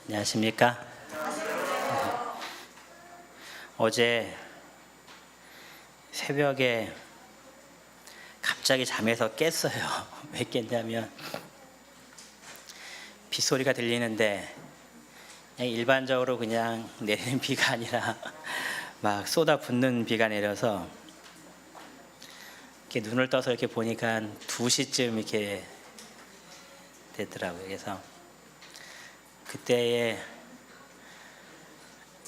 안녕하십니까? 어제 새벽에 갑자기 잠에서 깼어요. 왜 깼냐면 빗소리가 들리는데 그냥 일반적으로 그냥 내리는 비가 아니라 막 쏟아붓는 비가 내려서 이렇게 눈을 떠서 이렇게 보니까 2시쯤 이렇게 되더라고요. 그래서 그때에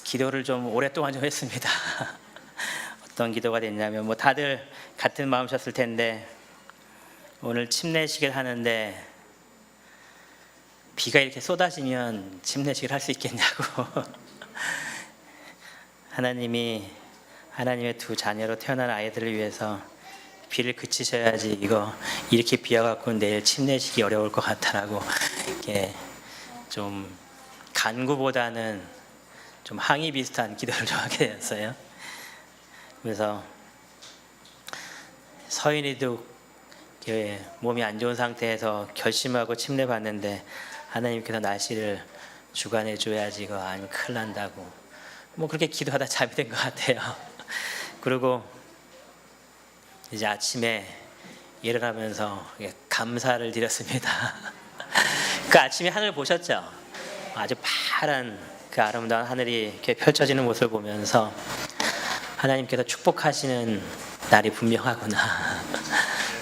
기도를 좀 오랫동안 좀 했습니다. 어떤 기도가 됐냐면 다들 같은 마음이셨을 텐데 오늘 침례식을 하는데 비가 이렇게 쏟아지면 침례식을 할 수 있겠냐고. 하나님이 하나님의 두 자녀로 태어난 아이들을 위해서 비를 그치셔야지 이렇게 비와갖고 내일 침례식이 어려울 것 같다라고 이렇게 좀 간구보다는 좀 항의 비슷한 기도를 좀 하게 되었어요. 그래서 서인이도 몸이 안 좋은 상태에서 결심하고 침례 받는데 하나님께서 날씨를 주관해 줘야지 이거 아니면 큰일 난다고 그렇게 기도하다 잠이 든 것 같아요. 그리고 이제 아침에 일어나면서 감사를 드렸습니다. 그 아침에 하늘 보셨죠? 아주 파란 그 아름다운 하늘이 이렇게 펼쳐지는 모습을 보면서 하나님께서 축복하시는 날이 분명하구나.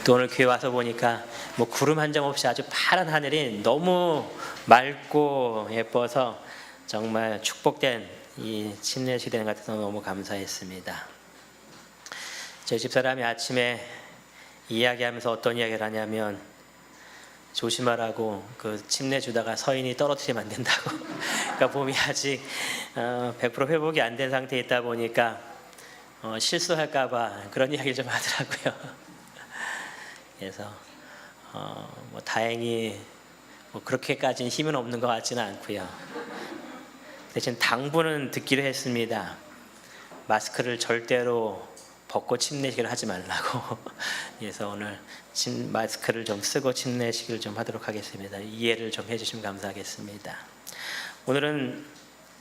또 오늘 교회 와서 보니까 구름 한 점 없이 아주 파란 하늘이 너무 맑고 예뻐서 정말 축복된 이 침례식 되는 것 같아서 너무 감사했습니다. 저희 집사람이 아침에 이야기하면서 어떤 이야기를 하냐면 조심하라고 그 침례 주다가 서인이 떨어뜨리면 안 된다고. 그러니까 몸이 아직 100% 회복이 안 된 상태에 있다 보니까 실수할까봐 그런 이야기를 좀 하더라고요. 그래서 다행히 그렇게까지는 힘은 없는 것 같지는 않고요. 대신 당부는 듣기로 했습니다. 마스크를 절대로 벗고 침례식을 하지 말라고. 그래서 오늘 마스크를 좀 쓰고 침례식을 좀 하도록 하겠습니다. 이해를 좀 해주시면 감사하겠습니다. 오늘은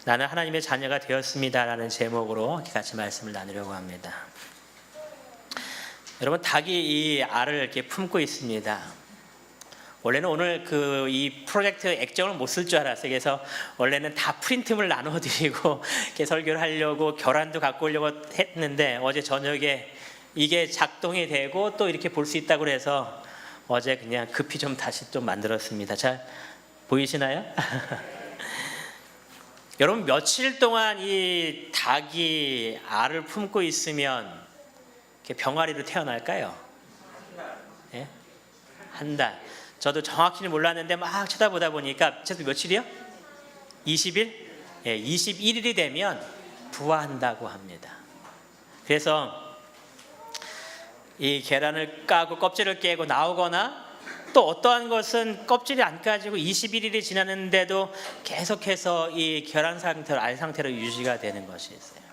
나는 하나님의 자녀가 되었습니다라는 제목으로 같이 말씀을 나누려고 합니다. 여러분, 닭이 이 알을 이렇게 품고 있습니다. 원래는 오늘 이 프로젝트 액정을 못 쓸 줄 알았어요. 그래서 원래는 다 프린트물 나눠드리고 이렇게 설교를 하려고 결안도 갖고 오려고 했는데 어제 저녁에 이게 작동이 되고 또 이렇게 볼 수 있다고 해서 어제 그냥 급히 좀 다시 좀 만들었습니다. 잘 보이시나요? 여러분, 며칠 동안 이 닭이 알을 품고 있으면 이렇게 병아리로 태어날까요? 예? 한 달. 저도 정확히는 몰랐는데 막 쳐다보다 보니까 저도 며칠이요? 20일? 예, 21일이 되면 부화한다고 합니다. 그래서 이 계란을 까고 껍질을 깨고 나오거나 또 어떠한 것은 껍질이 안 까지고 21일이 지났는데도 계속해서 이 계란 상태로 알 상태로 유지가 되는 것이 있어요.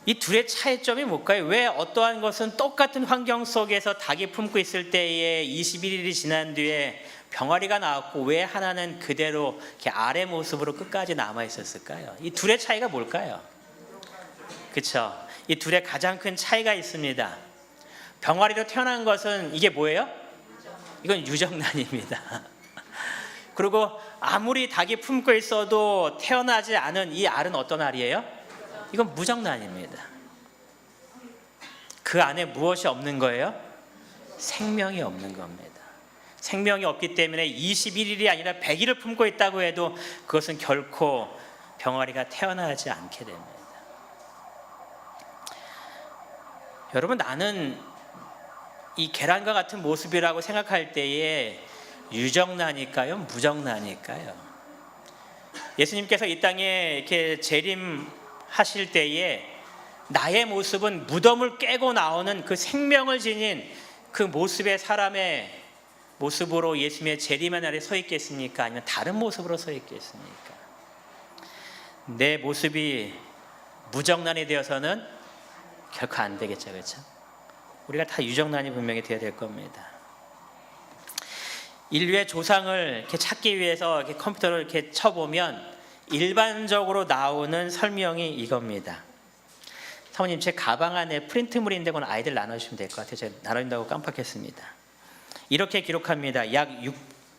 이 둘의 차이점이 뭘까요? 왜 어떠한 것은 똑같은 환경 속에서 닭이 품고 있을 때에 21일이 지난 뒤에 병아리가 나왔고 왜 하나는 그대로 이렇게 알의 모습으로 끝까지 남아 있었을까요? 이 둘의 차이가 뭘까요? 그렇죠? 이 둘의 가장 큰 차이가 있습니다. 병아리로 태어난 것은 이게 뭐예요? 이건 유정란입니다. 그리고 아무리 닭이 품고 있어도 태어나지 않은 이 알은 어떤 알이에요? 이건 무정란입니다. 그 안에 무엇이 없는 거예요? 생명이 없는 겁니다. 생명이 없기 때문에 21일이 아니라 100일을 품고 있다고 해도 그것은 결코 병아리가 태어나지 않게 됩니다. 여러분, 나는 이 계란과 같은 모습이라고 생각할 때에 유정란일까요? 무정란일까요? 예수님께서 이 땅에 이렇게 재림하실 때에 나의 모습은 무덤을 깨고 나오는 그 생명을 지닌 그 모습의 사람의 모습으로 예수님의 재림의 날에 서 있겠습니까? 아니면 다른 모습으로 서 있겠습니까? 내 모습이 무정란이 되어서는 결코 안 되겠죠, 그렇죠? 우리가 다 유정란이 분명히 되어야 될 겁니다. 인류의 조상을 이렇게 찾기 위해서 이렇게 컴퓨터를 이렇게 쳐보면 일반적으로 나오는 설명이 이겁니다. 사모님, 제 가방 안에 프린트물인데 그건 아이들 나눠주시면 될 것 같아요. 제가 나눠준다고 깜빡했습니다. 이렇게 기록합니다. 약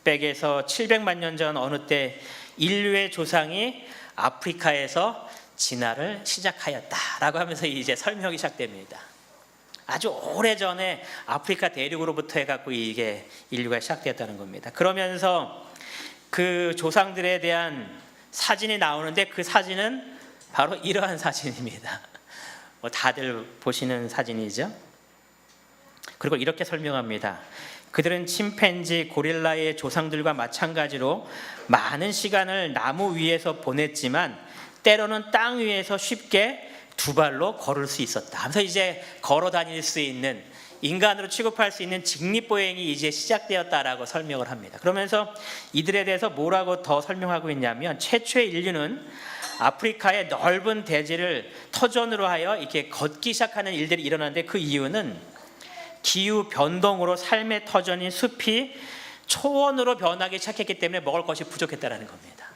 600에서 700만 년 전 어느 때 인류의 조상이 아프리카에서 진화를 시작하였다라고 하면서 이제 설명이 시작됩니다. 아주 오래전에 아프리카 대륙으로부터 해갖고 이게 인류가 시작되었다는 겁니다. 그러면서 그 조상들에 대한 사진이 나오는데 그 사진은 바로 이러한 사진입니다. 다들 보시는 사진이죠. 그리고 이렇게 설명합니다. 그들은 침팬지, 고릴라의 조상들과 마찬가지로 많은 시간을 나무 위에서 보냈지만 때로는 땅 위에서 쉽게 두 발로 걸을 수 있었다 하면서 이제 걸어 다닐 수 있는, 인간으로 취급할 수 있는 직립보행이 이제 시작되었다라고 설명을 합니다. 그러면서 이들에 대해서 뭐라고 더 설명하고 있냐면, 최초의 인류는 아프리카의 넓은 대지를 터전으로 하여 이렇게 걷기 시작하는 일들이 일어났는데, 그 이유는 기후 변동으로 삶의 터전인 숲이 초원으로 변하기 시작했기 때문에 먹을 것이 부족했다는 겁니다.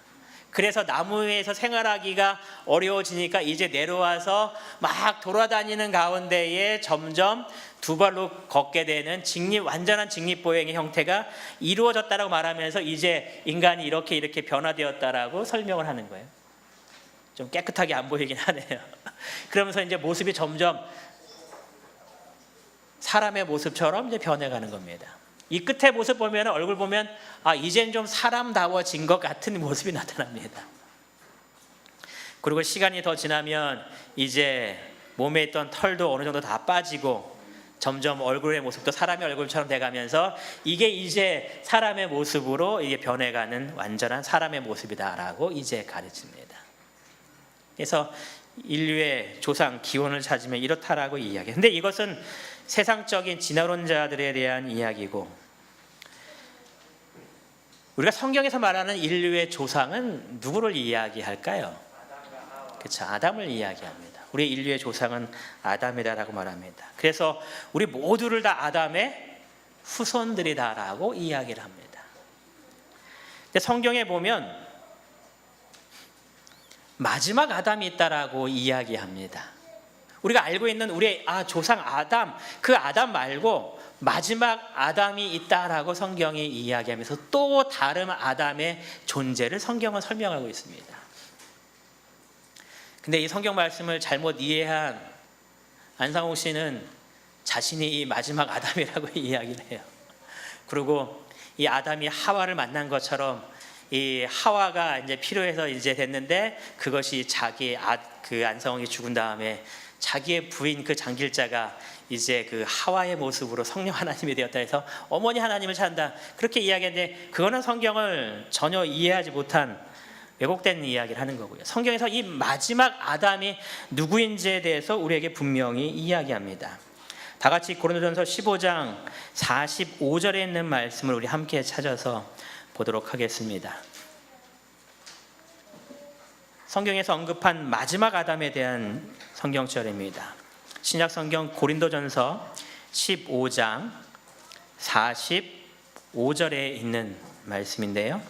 그래서 나무 위에서 생활하기가 어려워지니까 이제 내려와서 막 돌아다니는 가운데에 점점 두 발로 걷게 되는 완전한 직립보행의 형태가 이루어졌다고 말하면서 이제 인간이 이렇게 변화되었다라고 설명을 하는 거예요. 좀 깨끗하게 안 보이긴 하네요. 그러면서 이제 모습이 점점 사람의 모습처럼 이제 변해가는 겁니다. 이 끝에 모습 보면, 얼굴 보면 이젠 좀 사람다워진 것 같은 모습이 나타납니다. 그리고 시간이 더 지나면 이제 몸에 있던 털도 어느 정도 다 빠지고 점점 얼굴의 모습도 사람의 얼굴처럼 돼가면서 이게 이제 사람의 모습으로 이게 변해가는 완전한 사람의 모습이다라고 이제 가르칩니다. 그래서 인류의 조상 기원을 찾으면 이렇다라고 이야기해요. 근데 이것은 세상적인 진화론자들에 대한 이야기고, 우리가 성경에서 말하는 인류의 조상은 누구를 이야기할까요? 그렇죠, 아담을 이야기합니다. 우리 인류의 조상은 아담이다라고 말합니다. 그래서 우리 모두를 다 아담의 후손들이다라고 이야기를 합니다. 근데 성경에 보면 마지막 아담이 있다라고 이야기합니다. 우리가 알고 있는 우리의 조상 아담, 그 아담 말고 마지막 아담이 있다라고 성경이 이야기하면서 또 다른 아담의 존재를 성경은 설명하고 있습니다. 근데 이 성경 말씀을 잘못 이해한 안상욱 씨는 자신이 이 마지막 아담이라고 이야기를 해요. 그리고 이 아담이 하와를 만난 것처럼 이 하와가 이제 필요해서 이제 됐는데, 그것이 그 안상욱이 죽은 다음에 자기의 부인 그 장길자가 이제 그 하와의 모습으로 성령 하나님이 되었다 해서 어머니 하나님을 찾는다, 그렇게 이야기했는데, 그거는 성경을 전혀 이해하지 못한 왜곡된 이야기를 하는 거고요. 성경에서 이 마지막 아담이 누구인지에 대해서 우리에게 분명히 이야기합니다. 다 같이 고린도전서 15장 45절에 있는 말씀을 우리 함께 찾아서 보도록 하겠습니다. 성경에서 언급한 마지막 아담에 대한 성경절입니다. 신약 성경 고린도전서 15장 45절에 있는 말씀인데요.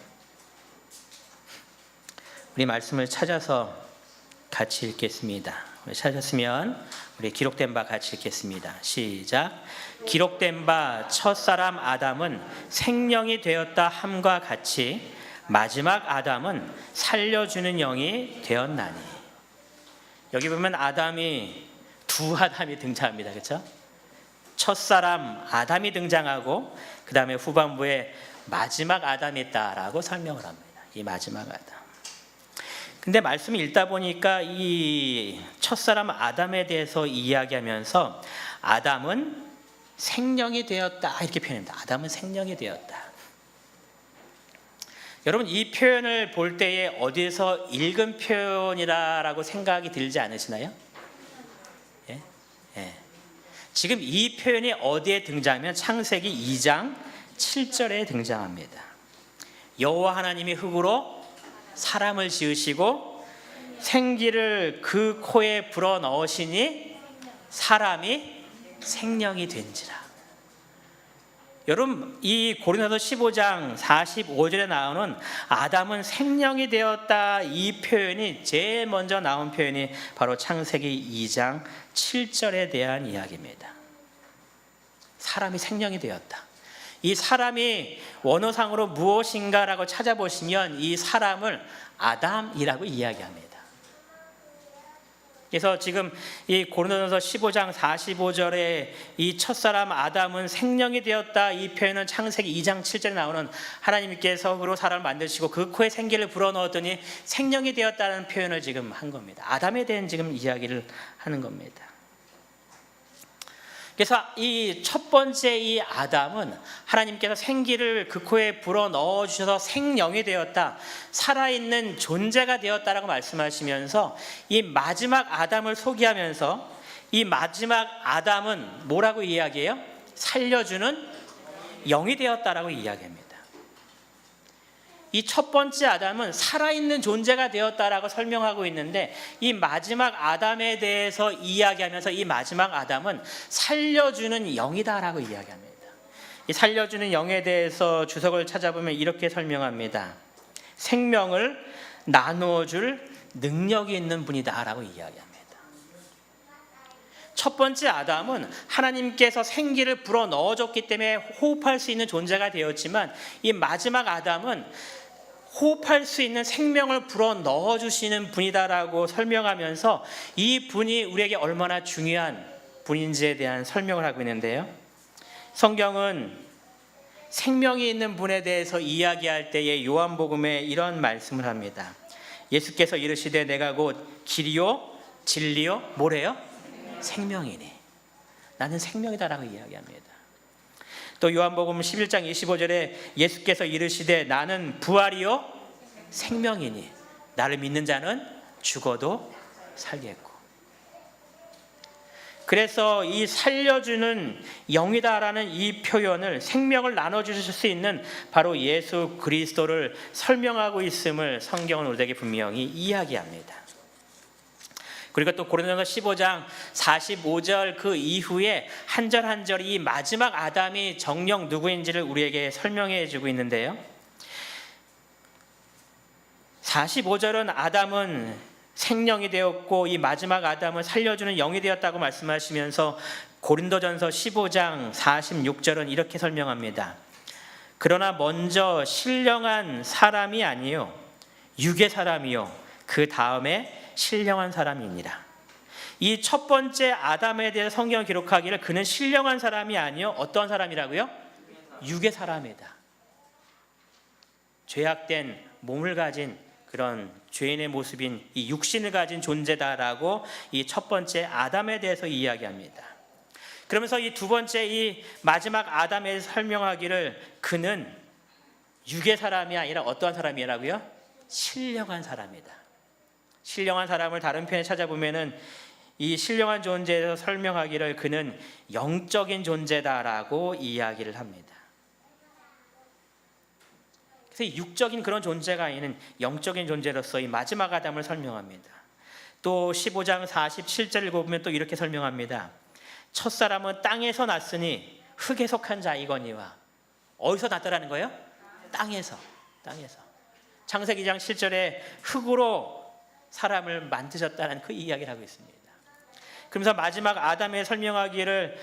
우리 말씀을 찾아서 같이 읽겠습니다. 찾았으면 우리 기록된 바 같이 읽겠습니다. 시작. 기록된 바 첫사람 아담은 생명이 되었다 함과 같이 마지막 아담은 살려주는 영이 되었나니. 여기 보면 두 아담이 등장합니다. 그렇죠? 첫사람 아담이 등장하고 그 다음에 후반부에 마지막 아담이 있다라고 설명을 합니다. 이 마지막 아담. 근데 말씀을 읽다 보니까 이 첫사람 아담에 대해서 이야기하면서 아담은 생명이 되었다 이렇게 표현합니다. 아담은 생명이 되었다. 여러분, 이 표현을 볼 때에 어디에서 읽은 표현이라고 생각이 들지 않으시나요? 예? 예. 지금 이 표현이 어디에 등장하면 창세기 2장 7절에 등장합니다. 여호와 하나님이 흙으로 사람을 지으시고 생기를 그 코에 불어 넣으시니 사람이 생명이 된지라. 여러분, 이 고린도서 15장 45절에 나오는 아담은 생명이 되었다, 이 표현이 제일 먼저 나온 표현이 바로 창세기 2장 7절에 대한 이야기입니다. 사람이 생명이 되었다. 이 사람이 원어상으로 무엇인가라고 찾아보시면 이 사람을 아담이라고 이야기합니다. 그래서 지금 이 고린도전서 15장 45절에 이 첫사람 아담은 생명이 되었다, 이 표현은 창세기 2장 7절에 나오는 하나님께서 흙으로 사람을 만드시고 그 코에 생기를 불어넣었더니 생명이 되었다는 표현을 지금 한 겁니다. 아담에 대한 지금 이야기를 하는 겁니다. 그래서 이 첫 번째 이 아담은 하나님께서 생기를 그 코에 불어 넣어 주셔서 생명이 되었다, 살아있는 존재가 되었다라고 말씀하시면서 이 마지막 아담을 소개하면서 이 마지막 아담은 뭐라고 이야기해요? 살려주는 영이 되었다라고 이야기합니다. 이 첫 번째 아담은 살아있는 존재가 되었다라고 설명하고 있는데, 이 마지막 아담에 대해서 이야기하면서 이 마지막 아담은 살려주는 영이다라고 이야기합니다. 이 살려주는 영에 대해서 주석을 찾아보면 이렇게 설명합니다. 생명을 나누어줄 능력이 있는 분이다라고 이야기합니다. 첫 번째 아담은 하나님께서 생기를 불어 넣어줬기 때문에 호흡할 수 있는 존재가 되었지만, 이 마지막 아담은 호흡할 수 있는 생명을 불어 넣어주시는 분이다라고 설명하면서 이 분이 우리에게 얼마나 중요한 분인지에 대한 설명을 하고 있는데요, 성경은 생명이 있는 분에 대해서 이야기할 때에 요한복음에 이런 말씀을 합니다. 예수께서 이르시되 내가 곧 길이요 진리요 뭐래요? 생명이니. 나는 생명이다라고 이야기합니다. 또 요한복음 11장 25절에 예수께서 이르시되 나는 부활이요 생명이니 나를 믿는 자는 죽어도 살겠고. 그래서 이 살려주는 영이다라는 이 표현을, 생명을 나눠주실 수 있는 바로 예수 그리스도를 설명하고 있음을 성경은 우리에게 분명히 이야기합니다. 그리고 또 고린도전서 15장 45절 그 이후에 한 절 한 절이 이 마지막 아담이 정녕 누구인지를 우리에게 설명해 주고 있는데요, 45절은 아담은 생명이 되었고 이 마지막 아담은 살려주는 영이 되었다고 말씀하시면서 고린도전서 15장 46절은 이렇게 설명합니다. 그러나 먼저 신령한 사람이 아니요 육의 사람이요 그 다음에 신령한 사람이니라. 이 첫 번째 아담에 대해 성경을 기록하기를 그는 신령한 사람이 아니요 어떠한 사람이라고요? 육의 사람이다. 죄악된 몸을 가진 그런 죄인의 모습인 이 육신을 가진 존재다라고 이 첫 번째 아담에 대해서 이야기합니다. 그러면서 이 두 번째 이 마지막 아담에 설명하기를 그는 육의 사람이 아니라 어떠한 사람이라고요? 신령한 사람이다. 신령한 사람을 다른 편에 찾아보면은 이 신령한 존재에서 설명하기를 그는 영적인 존재다라고 이야기를 합니다. 그래서 육적인 그런 존재가 아닌 영적인 존재로서 이 마지막 아담을 설명합니다. 또 15장 47절을 보면 또 이렇게 설명합니다. 첫사람은 땅에서 났으니 흙에 속한 자이거니와. 어디서 났다라는 거예요? 땅에서. 창세기 2장 7절에 흙으로 사람을 만드셨다는 그 이야기를 하고 있습니다. 그러면서 마지막 아담에 설명하기를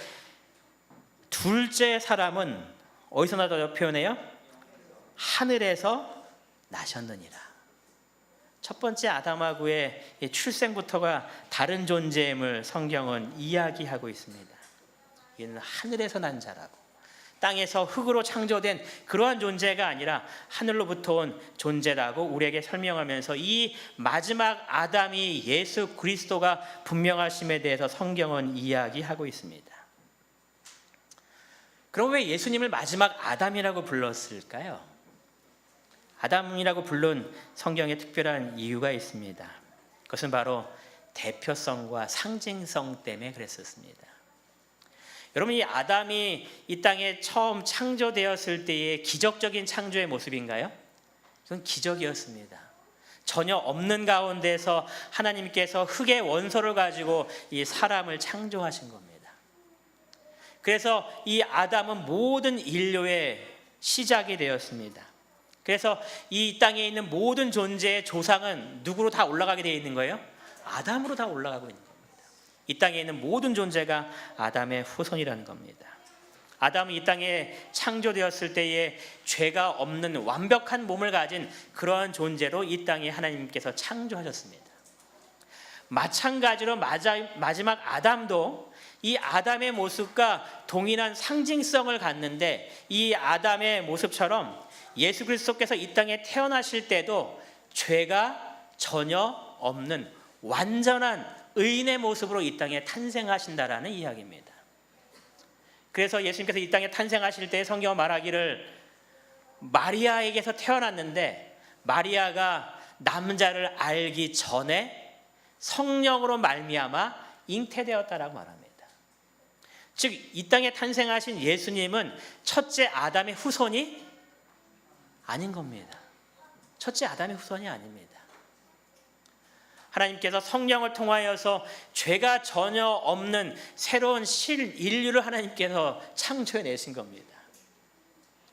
둘째 사람은 어디서 나다고 표현해요? 하늘에서 나셨느니라. 첫 번째 아담하고의 출생부터가 다른 존재임을 성경은 이야기하고 있습니다. 이는 하늘에서 난 자라고, 땅에서 흙으로 창조된 그러한 존재가 아니라 하늘로부터 온 존재라고 우리에게 설명하면서 이 마지막 아담이 예수 그리스도가 분명하심에 대해서 성경은 이야기하고 있습니다. 그럼 왜 예수님을 마지막 아담이라고 불렀을까요? 아담이라고 부른 성경에 특별한 이유가 있습니다. 그것은 바로 대표성과 상징성 때문에 그랬었습니다. 여러분, 이 아담이 이 땅에 처음 창조되었을 때의 기적적인 창조의 모습인가요? 그건 기적이었습니다. 전혀 없는 가운데서 하나님께서 흙의 원소를 가지고 이 사람을 창조하신 겁니다. 그래서 이 아담은 모든 인류의 시작이 되었습니다. 그래서 이 땅에 있는 모든 존재의 조상은 누구로 다 올라가게 되어 있는 거예요? 아담으로 다 올라가고 있는 겁니다. 이 땅에 있는 모든 존재가 아담의 후손이라는 겁니다. 아담은 이 땅에 창조되었을 때에 죄가 없는 완벽한 몸을 가진 그러한 존재로 이 땅에 하나님께서 창조하셨습니다. 마찬가지로 마지막 아담도 이 아담의 모습과 동일한 상징성을 갖는데, 이 아담의 모습처럼 예수 그리스도께서 이 땅에 태어나실 때도 죄가 전혀 없는 완전한 의인의 모습으로 이 땅에 탄생하신다라는 이야기입니다. 그래서 예수님께서 이 땅에 탄생하실 때 성경은 말하기를 마리아에게서 태어났는데, 마리아가 남자를 알기 전에 성령으로 말미암아 잉태되었다라고 말합니다. 즉 이 땅에 탄생하신 예수님은 첫째 아담의 후손이 아닌 겁니다. 첫째 아담의 후손이 아닙니다. 하나님께서 성령을 통하여서 죄가 전혀 없는 새로운 인류를 하나님께서 창조해내신 겁니다.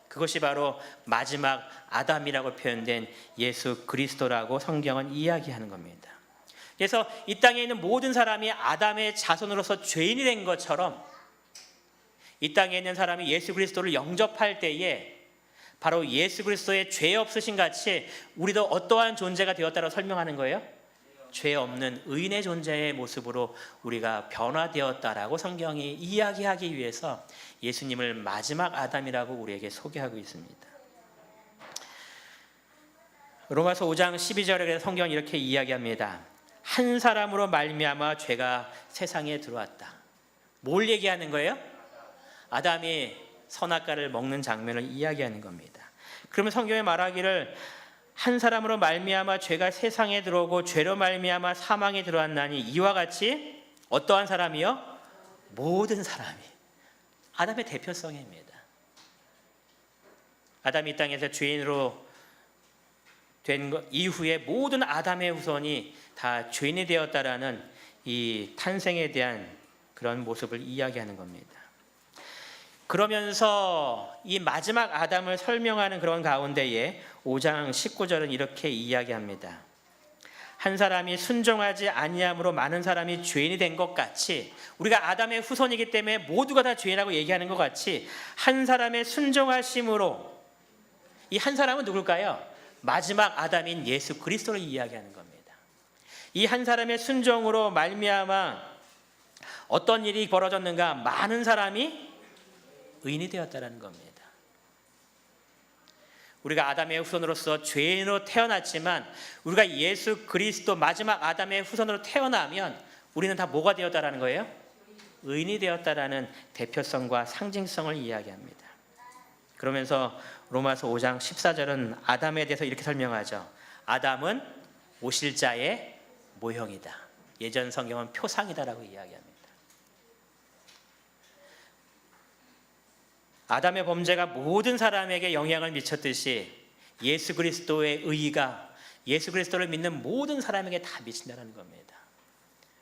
그것이 바로 마지막 아담이라고 표현된 예수 그리스도라고 성경은 이야기하는 겁니다. 그래서 이 땅에 있는 모든 사람이 아담의 자손으로서 죄인이 된 것처럼, 이 땅에 있는 사람이 예수 그리스도를 영접할 때에 바로 예수 그리스도의 죄 없으신 같이 우리도 어떠한 존재가 되었다고 설명하는 거예요? 죄 없는 의인의 존재의 모습으로 우리가 변화되었다라고 성경이 이야기하기 위해서 예수님을 마지막 아담이라고 우리에게 소개하고 있습니다. 로마서 5장 12절에 성경은 이렇게 이야기합니다. 한 사람으로 말미암아 죄가 세상에 들어왔다. 뭘 얘기하는 거예요? 아담이 선악과를 먹는 장면을 이야기하는 겁니다. 그러면 성경에 말하기를 한 사람으로 말미암아 죄가 세상에 들어오고 죄로 말미암아 사망에 들어왔나니, 이와 같이 어떠한 사람이요? 모든 사람이. 아담의 대표성입니다. 아담이 이 땅에서 죄인으로 된 것 이후에 모든 아담의 후손이 다 죄인이 되었다라는 이 탄생에 대한 그런 모습을 이야기하는 겁니다. 그러면서 이 마지막 아담을 설명하는 그런 가운데에 5장 19절은 이렇게 이야기합니다. 한 사람이 순종하지 아니함으로 많은 사람이 죄인이 된 것 같이, 우리가 아담의 후손이기 때문에 모두가 다 죄인이라고 얘기하는 것 같이, 한 사람의 순종하심으로, 이 한 사람은 누굴까요? 마지막 아담인 예수 그리스도를 이야기하는 겁니다. 이 한 사람의 순종으로 말미암아 어떤 일이 벌어졌는가? 많은 사람이 의인이 되었다는 겁니다. 우리가 아담의 후손으로서 죄인으로 태어났지만, 우리가 예수 그리스도 마지막 아담의 후손으로 태어나면 우리는 다 뭐가 되었다라는 거예요? 의인이 되었다라는 대표성과 상징성을 이야기합니다. 그러면서 로마서 5장 14절은 아담에 대해서 이렇게 설명하죠. 아담은 오실 자의 모형이다. 예전 성경은 표상이다라고 이야기합니다. 아담의 범죄가 모든 사람에게 영향을 미쳤듯이 예수 그리스도의 의의가 예수 그리스도를 믿는 모든 사람에게 다 미친다는 겁니다.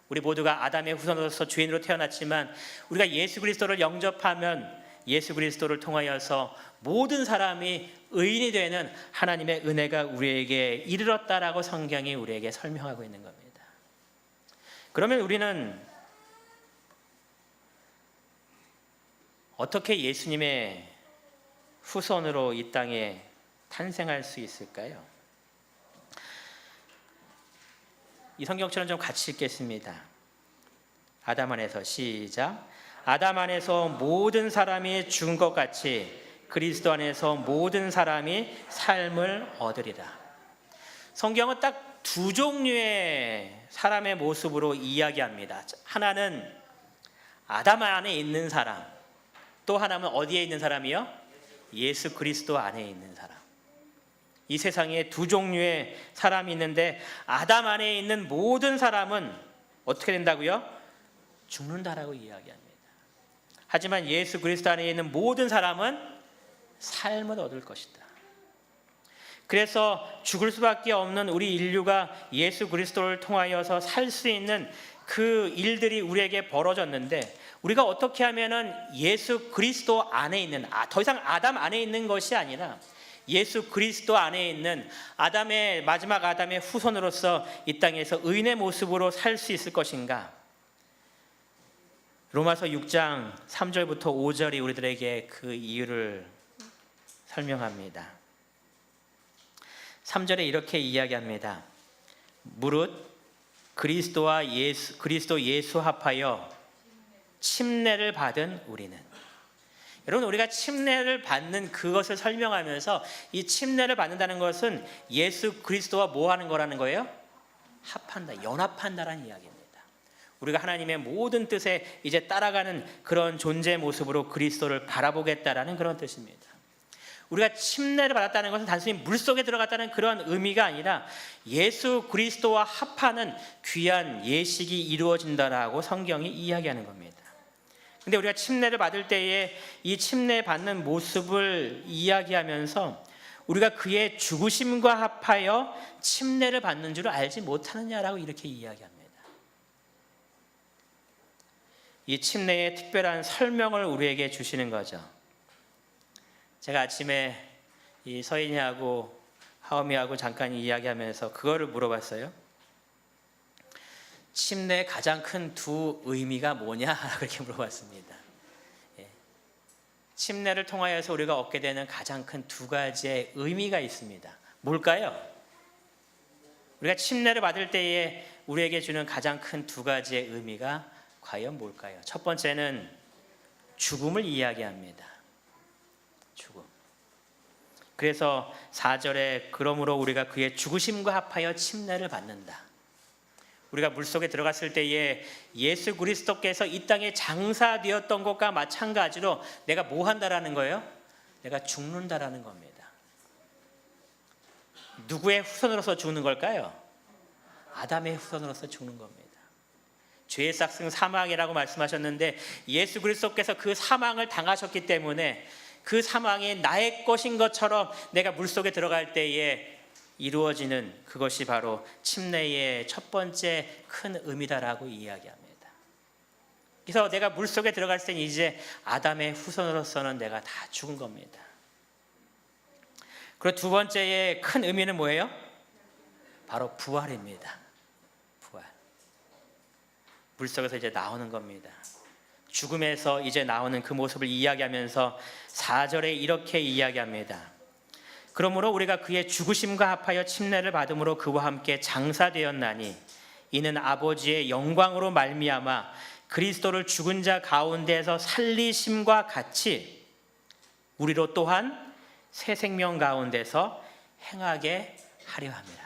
우리 모두가 아담의 후손으로서 죄인으로 태어났지만, 우리가 예수 그리스도를 영접하면 예수 그리스도를 통하여서 모든 사람이 의인이 되는 하나님의 은혜가 우리에게 이르렀다라고 성경이 우리에게 설명하고 있는 겁니다. 그러면 우리는 어떻게 예수님의 후손으로 이 땅에 탄생할 수 있을까요? 이 성경처럼 좀 같이 읽겠습니다. 아담 안에서 시작. 아담 안에서 모든 사람이 죽은 것 같이 그리스도 안에서 모든 사람이 삶을 얻으리라. 성경은 딱 두 종류의 사람의 모습으로 이야기합니다. 하나는 아담 안에 있는 사람, 또 하나는 어디에 있는 사람이요? 예수 그리스도 안에 있는 사람. 이 세상에 두 종류의 사람이 있는데, 아담 안에 있는 모든 사람은 어떻게 된다고요? 죽는다라고 이야기합니다. 하지만 예수 그리스도 안에 있는 모든 사람은 삶을 얻을 것이다. 그래서 죽을 수밖에 없는 우리 인류가 예수 그리스도를 통하여서 살 수 있는 그 일들이 우리에게 벌어졌는데, 우리가 어떻게 하면은 예수 그리스도 안에 있는, 더 이상 아담 안에 있는 것이 아니라 예수 그리스도 안에 있는 마지막 아담의 후손으로서 이 땅에서 의인의 모습으로 살 수 있을 것인가? 로마서 6장 3절부터 5절이 우리들에게 그 이유를 설명합니다. 3절에 이렇게 이야기합니다. 무릇 그리스도 예수 합하여 침례를 받은 우리는, 여러분, 우리가 침례를 받는 그것을 설명하면서 이 침례를 받는다는 것은 예수 그리스도와 뭐 하는 거라는 거예요? 합한다, 연합한다라는 이야기입니다. 우리가 하나님의 모든 뜻에 이제 따라가는 그런 존재 모습으로 그리스도를 바라보겠다라는 그런 뜻입니다. 우리가 침례를 받았다는 것은 단순히 물속에 들어갔다는 그런 의미가 아니라 예수 그리스도와 합하는 귀한 예식이 이루어진다라고 성경이 이야기하는 겁니다. 근데 우리가 침례를 받을 때에 이 침례 받는 모습을 이야기하면서 우리가 그의 죽으심과 합하여 침례를 받는 줄 알지 못하느냐라고 이렇게 이야기합니다. 이 침례의 특별한 설명을 우리에게 주시는 거죠. 제가 아침에 이 서인이하고 하엄이하고 잠깐 이야기하면서 그거를 물어봤어요. 침례의 가장 큰 두 의미가 뭐냐? 그렇게 물어봤습니다. 침례를 통하여서 우리가 얻게 되는 가장 큰 두 가지의 의미가 있습니다. 뭘까요? 우리가 침례를 받을 때에 우리에게 주는 가장 큰 두 가지의 의미가 과연 뭘까요? 첫 번째는 죽음을 이야기합니다. 죽음. 그래서 4절에 그러므로 우리가 그의 죽으심과 합하여 침례를 받는다. 우리가 물속에 들어갔을 때에 예수 그리스도께서 이 땅에 장사되었던 것과 마찬가지로 내가 뭐 한다라는 거예요? 내가 죽는다라는 겁니다. 누구의 후손으로서 죽는 걸까요? 아담의 후손으로서 죽는 겁니다. 죄의 삭슨 사망이라고 말씀하셨는데 예수 그리스도께서 그 사망을 당하셨기 때문에 그 사망이 나의 것인 것처럼 내가 물속에 들어갈 때에 이루어지는 그것이 바로 침례의 첫 번째 큰 의미다라고 이야기합니다. 그래서 내가 물속에 들어갈 때 이제 아담의 후손으로서는 내가 다 죽은 겁니다. 그리고 두 번째의 큰 의미는 뭐예요? 바로 부활입니다. 부활. 물속에서 이제 나오는 겁니다. 죽음에서 이제 나오는 그 모습을 이야기하면서 4절에 이렇게 이야기합니다. 그러므로 우리가 그의 죽으심과 합하여 침례를 받음으로 그와 함께 장사되었나니 이는 아버지의 영광으로 말미암아 그리스도를 죽은 자 가운데서 살리심과 같이 우리로 또한 새 생명 가운데서 행하게 하려 함이라.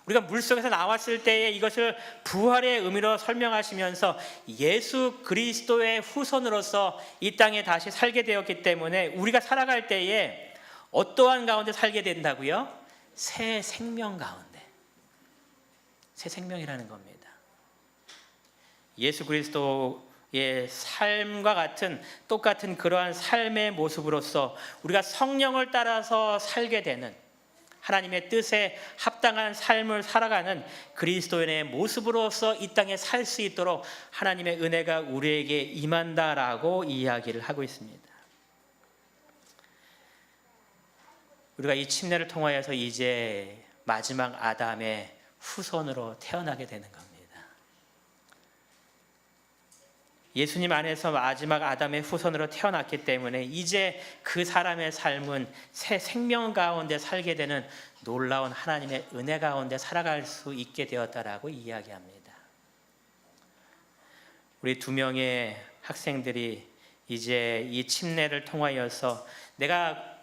우리가 물속에서 나왔을 때에 이것을 부활의 의미로 설명하시면서 예수 그리스도의 후손으로서 이 땅에 다시 살게 되었기 때문에 우리가 살아갈 때에 어떠한 가운데 살게 된다고요? 새 생명 가운데. 새 생명이라는 겁니다. 예수 그리스도의 삶과 같은 똑같은 그러한 삶의 모습으로서 우리가 성령을 따라서 살게 되는 하나님의 뜻에 합당한 삶을 살아가는 그리스도인의 모습으로서 이 땅에 살 수 있도록 하나님의 은혜가 우리에게 임한다라고 이야기를 하고 있습니다. 우리가 이 침례를 통하여서 이제 마지막 아담의 후손으로 태어나게 되는 겁니다. 예수님 안에서 마지막 아담의 후손으로 태어났기 때문에 이제 그 사람의 삶은 새 생명 가운데 살게 되는 놀라운 하나님의 은혜 가운데 살아갈 수 있게 되었다라고 이야기합니다. 우리 2명의 학생들이 이제 이 침례를 통하여서 내가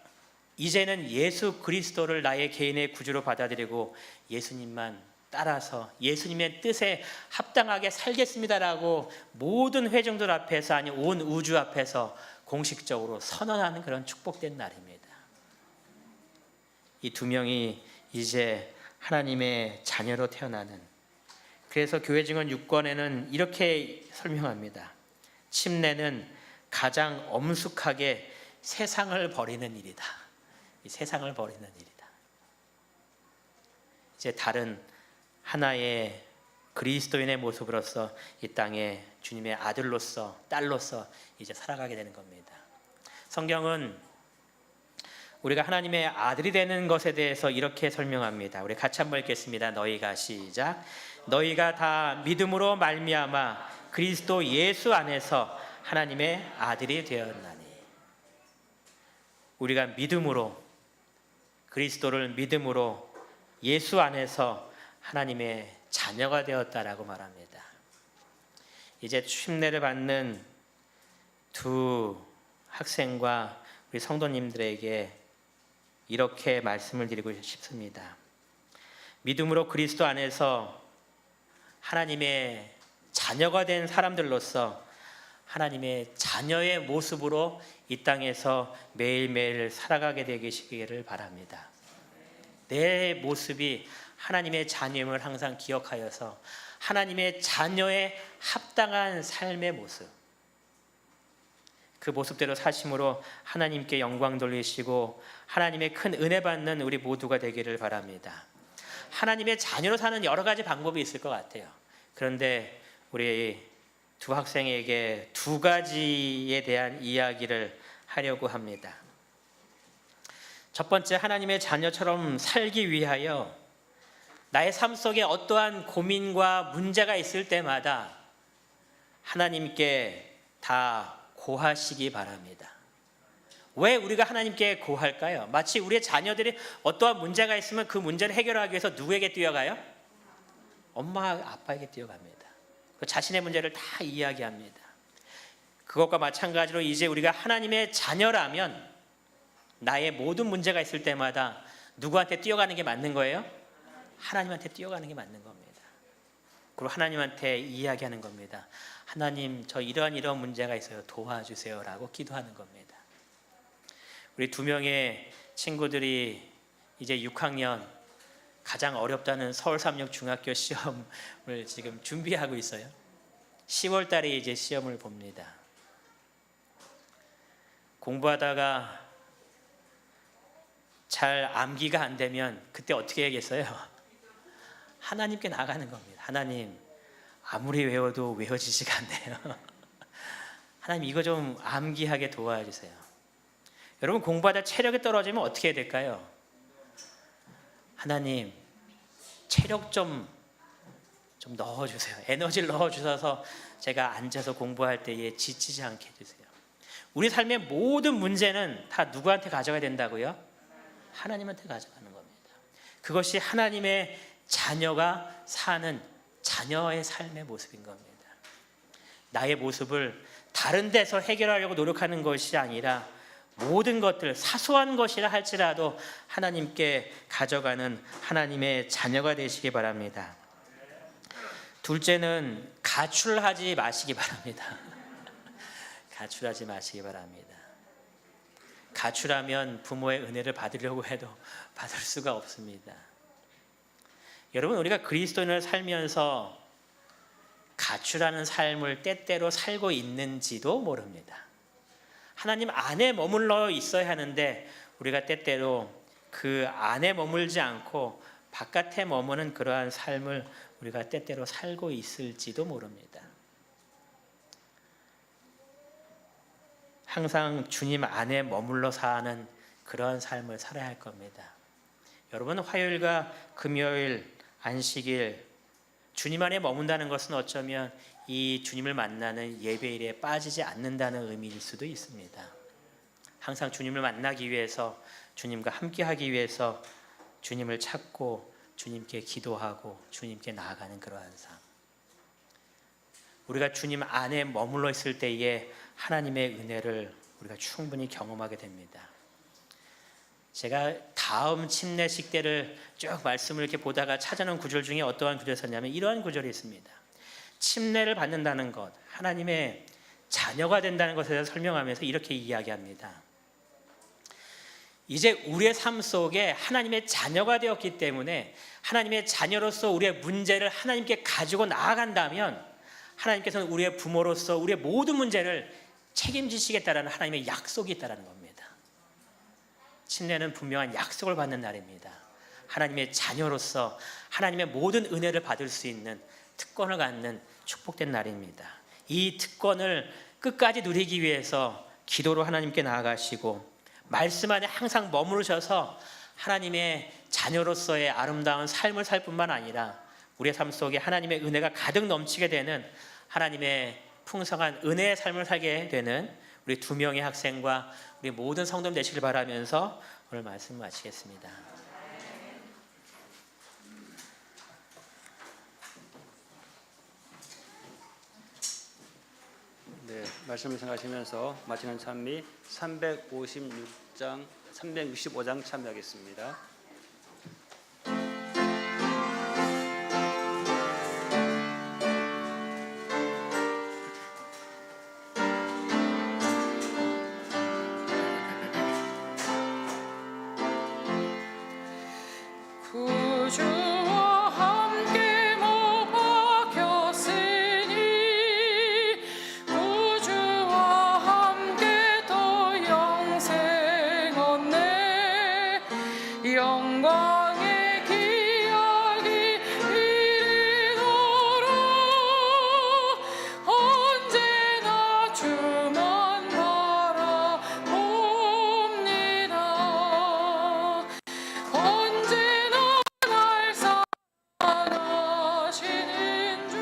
이제는 예수 그리스도를 나의 개인의 구주로 받아들이고 예수님만 따라서 예수님의 뜻에 합당하게 살겠습니다라고 모든 회중들 앞에서 아니 온 우주 앞에서 공식적으로 선언하는 그런 축복된 날입니다. 이 2명이 이제 하나님의 자녀로 태어나는, 그래서 교회 증언 6권에는 이렇게 설명합니다. 침례는 가장 엄숙하게 세상을 버리는 일이다. 이 세상을 버리는 일이다. 이제 다른 하나의 그리스도인의 모습으로서 이 땅에 주님의 아들로서 딸로서 이제 살아가게 되는 겁니다. 성경은 우리가 하나님의 아들이 되는 것에 대해서 이렇게 설명합니다. 우리 같이 한번 읽겠습니다. 너희가 시작. 너희가 다 믿음으로 말미암아 그리스도 예수 안에서 하나님의 아들이 되었나니. 우리가 믿음으로, 그리스도를 믿음으로 예수 안에서 하나님의 자녀가 되었다라고 말합니다. 이제 침례를 받는 두 학생과 우리 성도님들에게 이렇게 말씀을 드리고 싶습니다. 믿음으로 그리스도 안에서 하나님의 자녀가 된 사람들로서 하나님의 자녀의 모습으로 이 땅에서 매일매일 살아가게 되시기를 바랍니다. 내 모습이 하나님의 자녀임을 항상 기억하여서 하나님의 자녀의 합당한 삶의 모습, 그 모습대로 사심으로 하나님께 영광 돌리시고 하나님의 큰 은혜 받는 우리 모두가 되기를 바랍니다. 하나님의 자녀로 사는 여러 가지 방법이 있을 것 같아요. 그런데 우리 두 학생에게 두 가지에 대한 이야기를 하려고 합니다. 첫 번째, 하나님의 자녀처럼 살기 위하여 나의 삶 속에 어떠한 고민과 문제가 있을 때마다 하나님께 다 고하시기 바랍니다. 왜 우리가 하나님께 고할까요? 마치 우리의 자녀들이 어떠한 문제가 있으면 그 문제를 해결하기 위해서 누구에게 뛰어가요? 엄마, 아빠에게 뛰어갑니다. 자신의 문제를 다 이야기합니다. 그것과 마찬가지로 이제 우리가 하나님의 자녀라면 나의 모든 문제가 있을 때마다 누구한테 뛰어가는 게 맞는 거예요? 하나님한테 뛰어가는 게 맞는 겁니다. 그리고 하나님한테 이야기하는 겁니다. 하나님, 저 이러한 문제가 있어요. 도와주세요 라고 기도하는 겁니다. 우리 두 명의 친구들이 이제 6학년 가장 어렵다는 서울 삼육 중학교 시험을 지금 준비하고 있어요. 10월 달에 이제 시험을 봅니다. 공부하다가 잘 암기가 안 되면 그때 어떻게 해야겠어요? 하나님께 나가는 겁니다. 하나님, 아무리 외워도 외워지지가 않네요. 하나님, 이거 좀 암기하게 도와주세요. 여러분, 공부하다 체력이 떨어지면 어떻게 해야 될까요? 하나님, 체력 좀 넣어주세요. 에너지를 넣어주셔서 제가 앉아서 공부할 때에 지치지 않게 해주세요. 우리 삶의 모든 문제는 다 누구한테 가져가야 된다고요? 하나님한테 가져가는 겁니다. 그것이 하나님의 자녀가 사는 자녀의 삶의 모습인 겁니다. 나의 모습을 다른 데서 해결하려고 노력하는 것이 아니라 모든 것들, 사소한 것이라 할지라도 하나님께 가져가는 하나님의 자녀가 되시기 바랍니다. 둘째는 가출하지 마시기 바랍니다. 가출하지 마시기 바랍니다. 가출하면 부모의 은혜를 받으려고 해도 받을 수가 없습니다. 여러분, 우리가 그리스도인을 살면서 가출하는 삶을 때때로 살고 있는지도 모릅니다. 하나님 안에 머물러 있어야 하는데 우리가 때때로 그 안에 머물지 않고 바깥에 머무는 그러한 삶을 우리가 때때로 살고 있을지도 모릅니다. 항상 주님 안에 머물러 사는 그러한 삶을 살아야 할 겁니다. 여러분, 화요일과 금요일, 안식일 주님 안에 머문다는 것은 어쩌면 이 주님을 만나는 예배일에 빠지지 않는다는 의미일 수도 있습니다. 항상 주님을 만나기 위해서, 주님과 함께하기 위해서 주님을 찾고 주님께 기도하고 주님께 나아가는 그러한 삶. 우리가 주님 안에 머물러 있을 때에 하나님의 은혜를 우리가 충분히 경험하게 됩니다. 제가 다음 침례식 때를 쭉 말씀을 이렇게 보다가 찾아놓은 구절 중에 어떠한 구절이 있었냐면 이러한 구절이 있습니다. 침례를 받는다는 것, 하나님의 자녀가 된다는 것에 대해서 설명하면서 이렇게 이야기합니다. 이제 우리의 삶 속에 하나님의 자녀가 되었기 때문에 하나님의 자녀로서 우리의 문제를 하나님께 가지고 나아간다면 하나님께서는 우리의 부모로서 우리의 모든 문제를 책임지시겠다라는 하나님의 약속이 있다는 겁니다. 침례는 분명한 약속을 받는 날입니다. 하나님의 자녀로서 하나님의 모든 은혜를 받을 수 있는 특권을 갖는 축복된 날입니다. 이 특권을 끝까지 누리기 위해서 기도로 하나님께 나아가시고 말씀 안에 항상 머무르셔서 하나님의 자녀로서의 아름다운 삶을 살 뿐만 아니라 우리의 삶 속에 하나님의 은혜가 가득 넘치게 되는 하나님의 풍성한 은혜의 삶을 살게 되는 우리 2명의 학생과 우리 모든 성도님 되시길 바라면서 오늘 말씀 마치겠습니다. 네, 말씀을 생각하시면서 마치는 찬미 365장 참여하겠습니다. 구주와 함께 못 박혔으니 구주와 함께 또 영생 얻네. 영광의 기약이 이르도록 언제나 주만 바라봅니다. 언제나 날 사랑하시는 주,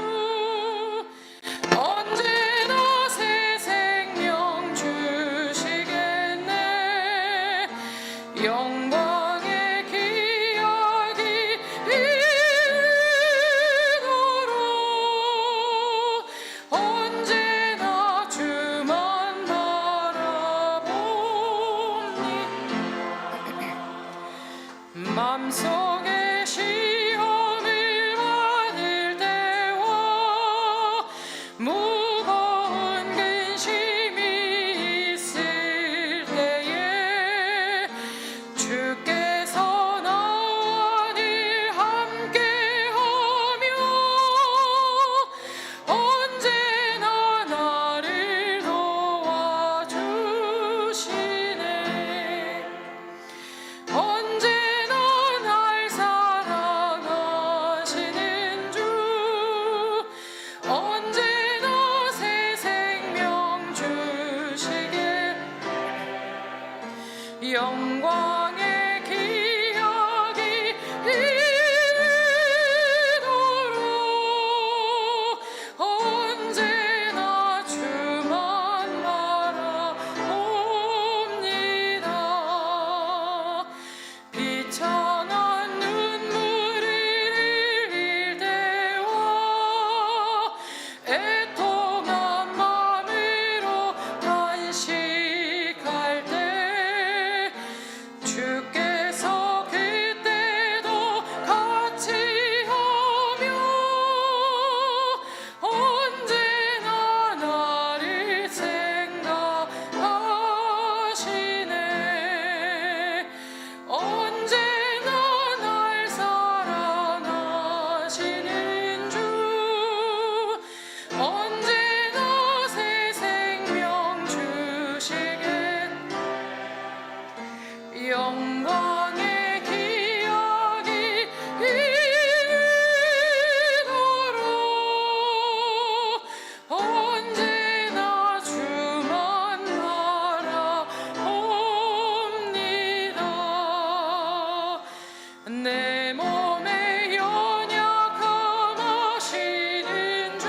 언제나 새 생명 주시겠네. 영광의 기약이 이르도록 언제나 주만 바라봅니다. 맘속에 시험을 받을 때와 무거운 근심이 있을 때에 주께서 나와 늘 함께하며 언제나 나를 도와주시네. 언제나 날 사랑하시는 주, 언제나 새 생명 주시게. 영광의 기약이 이르도록 언제나 주만 바라봅니다. 비창한 눈물을 흘릴 때와 애통한 마음으로 단식할 때 주께서 그때도 같이 하며 언제나 나를 생각하시네. 언제나 날 사랑하시는 주, 언제나 새 생명 주시겠. 영광의 기약이 이르도록 언제나 주만 바라봅니다. 내 몸에 연약함 하시는 주,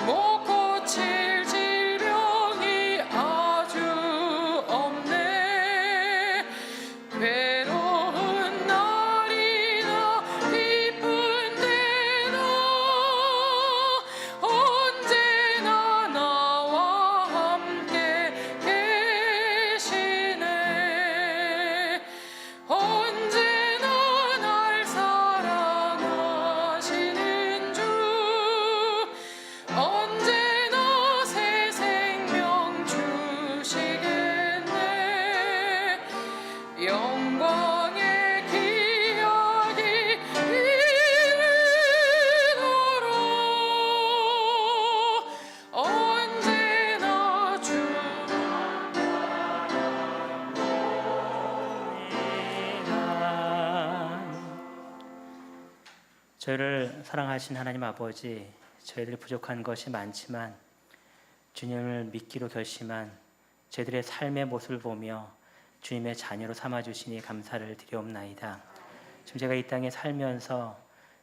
못 고칠 질병이 아주 없네. 저희를 사랑하신 하나님 아버지, 저희들이 부족한 것이 많지만 주님을 믿기로 결심한 저희들의 삶의 모습을 보며 주님의 자녀로 삼아주시니 감사를 드리옵나이다. 지금 제가 이 땅에 살면서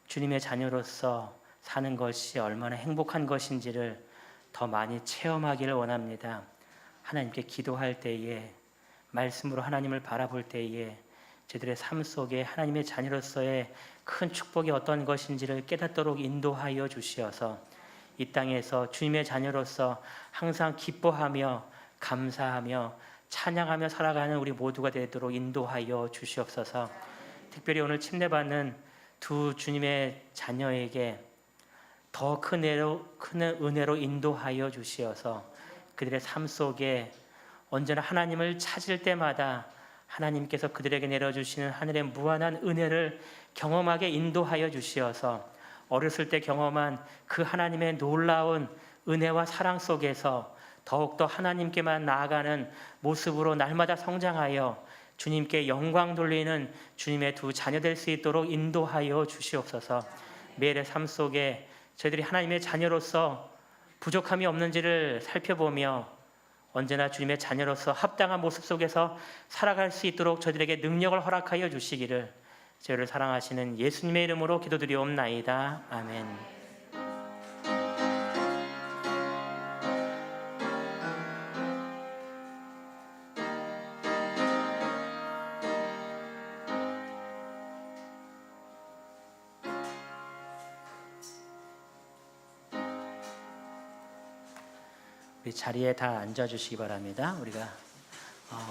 주님의 자녀로서 사는 것이 얼마나 행복한 것인지를 더 많이 체험하기를 원합니다. 하나님께 기도할 때에, 말씀으로 하나님을 바라볼 때에 저희들의 삶 속에 하나님의 자녀로서의 큰 축복이 어떤 것인지를 깨닫도록 인도하여 주시어서 이 땅에서 주님의 자녀로서 항상 기뻐하며 감사하며 찬양하며 살아가는 우리 모두가 되도록 인도하여 주시옵소서. 특별히 오늘 침례받는 두 주님의 자녀에게 더 큰 은혜로 인도하여 주시어서 그들의 삶 속에 언제나 하나님을 찾을 때마다 하나님께서 그들에게 내려주시는 하늘의 무한한 은혜를 경험하게 인도하여 주시어서 어렸을 때 경험한 그 하나님의 놀라운 은혜와 사랑 속에서 더욱더 하나님께만 나아가는 모습으로 날마다 성장하여 주님께 영광 돌리는 주님의 두 자녀 될 수 있도록 인도하여 주시옵소서. 매일의 삶 속에 저희들이 하나님의 자녀로서 부족함이 없는지를 살펴보며 언제나 주님의 자녀로서 합당한 모습 속에서 살아갈 수 있도록 저희들에게 능력을 허락하여 주시기를 저희를 사랑하시는 예수님의 이름으로 기도드리옵나이다. 아멘. 우리 자리에 다 앉아주시기 바랍니다. 우리가